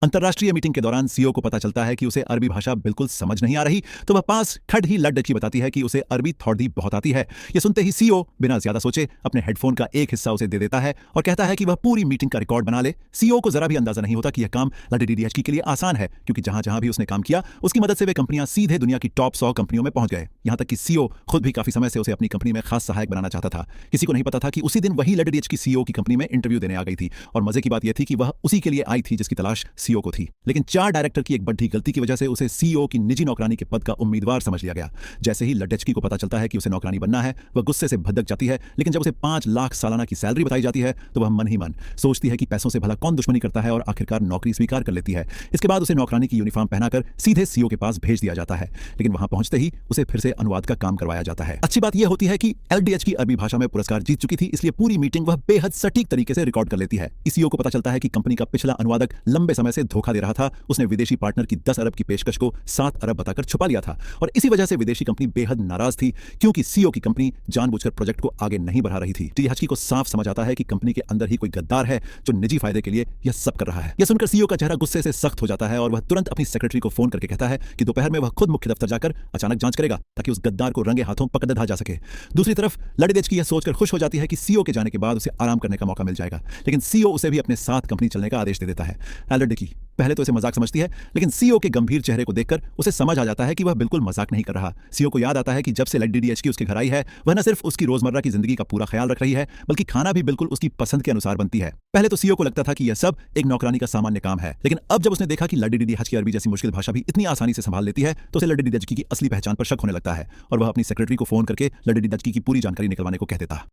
अंतर्राष्ट्रीय मीटिंग के दौरान सीईओ को पता चलता है कि उसे अरबी भाषा बिल्कुल समझ नहीं आ रही, तो वह पास ठड ही लड्डची बताती है कि उसे अरबी थोड़ी बहुत आती है। यह सुनते ही सीईओ बिना ज्यादा सोचे अपने हेडफोन का एक हिस्सा उसे दे देता है और कहता है कि वह पूरी मीटिंग का रिकॉर्ड बना ले। सीईओ को जरा भी अंदाजा नहीं होता कि यह काम लड्डीडीएचकी के लिए आसान है, क्योंकि जहां जहां भी उसने काम किया उसकी मदद से वे कंपनियां सीधे दुनिया की टॉप 100 कंपनियों में पहुंच गए। यहां तक कि सीईओ खुद भी काफी समय से उसे अपनी कंपनी में खास सहायक बनाना चाहता था। किसी को नहीं पता था कि उसी दिन वही लड्डीडीएचकी सीईओ की कंपनी में इंटरव्यू देने आ गई थी, और मजे की बात यह थी कि वह उसी के लिए आई थी जिसकी तलाश सीईओ को थी। लेकिन 4 डायरेक्टर की एक बड़ी गलती की वजह से उसे सीईओ की निजी नौकरानी के पद का उम्मीदवार समझ लिया गया। जैसे ही लड्डचकी को पता चलता है कि उसे नौकरानी बनना है, वह गुस्से से भड़क जाती है। लेकिन जब उसे 5 लाख सालाना की सैलरी बताई जाती है तो वह मन ही मन सोचती है कि पैसों से भला कौन दुश्मनी करता है, और आखिरकार नौकरी स्वीकार कर लेती है। इसके बाद उसे नौकरानी की यूनिफॉर्म पहनाकर सीधे सीईओ के पास भेज दिया जाता है। लेकिन वहां पहुंचते ही उसे फिर से अनुवाद का काम करवाया जाता है। अच्छी बात यह होती है कि एलडीएच की अरबी भाषा में पुरस्कार जीत चुकी थी, इसलिए पूरी मीटिंग वह बेहद सटीक तरीके से रिकॉर्ड कर लेती है। सीईओ को पता चलता है कि कंपनी का पिछला अनुवादक लंबे समय से धोखा दे रहा था। उसने विदेशी पार्टनर की 10 अरब की पेशकश को 7 अरब बताकर छुपा लिया था, और इसी वजह से विदेशी कंपनी बेहद नाराज थी, क्योंकि सीईओ की कंपनी जानबूझकर प्रोजेक्ट को आगे नहीं बढ़ा रही थी। डीएचकी को साफ समझ आता है कि कंपनी के अंदर ही कोई गद्दार है जो निजी फायदे के लिए यह सब कर रहा है। यह सुनकर सीईओ का चेहरा गुस्से से सख्त हो जाता है और वह तुरंत अपनी सेक्रेटरी को फोन करके कहता है कि दोपहर में वह खुद मुख्य दफ्तर जाकर अचानक जांच करेगा, ताकि उस गद्दार को रंगे हाथों पकड़ा जा सके। दूसरी तरफ लड्डीडीएचकी यह सोचकर खुश हो जाती है कि सीईओ के जाने के बाद उसे आराम करने का मौका मिल जाएगा, लेकिन सीईओ उसे भी अपने साथ कंपनी चलने का आदेश दे देता है। लड्डीडीएचकी पहले तो इसे मजाक समझती है, लेकिन सीईओ के गंभीर चेहरे को देखकर उसे समझ आ जाता है कि वह बिल्कुल मजाक नहीं कर रहा। सीईओ को याद आता है कि जब से लड्डीडीएचकी उसके घर आई है, वह न सिर्फ उसकी रोजमर्रा की जिंदगी का पूरा ख्याल रख रही है, बल्कि खाना भी बिल्कुल उसकी पसंद के अनुसार बनती है। पहले तो सीईओ को लगता था कि यह सब एक नौकरानी का सामान्य काम है, लेकिन अब जब उसने देखा कि लड्डीडीएचकी अरबी जैसी मुश्किल भाषा भी इतनी आसानी से संभाल लेती है, तो उसे लड्डीडीएचकी की असली पहचान पर शक होने लगता है, और वह अपनी सेक्रेटरी को फोन करके लड्डीडीएचकी की पूरी जानकारी निकलवाने को कह देता।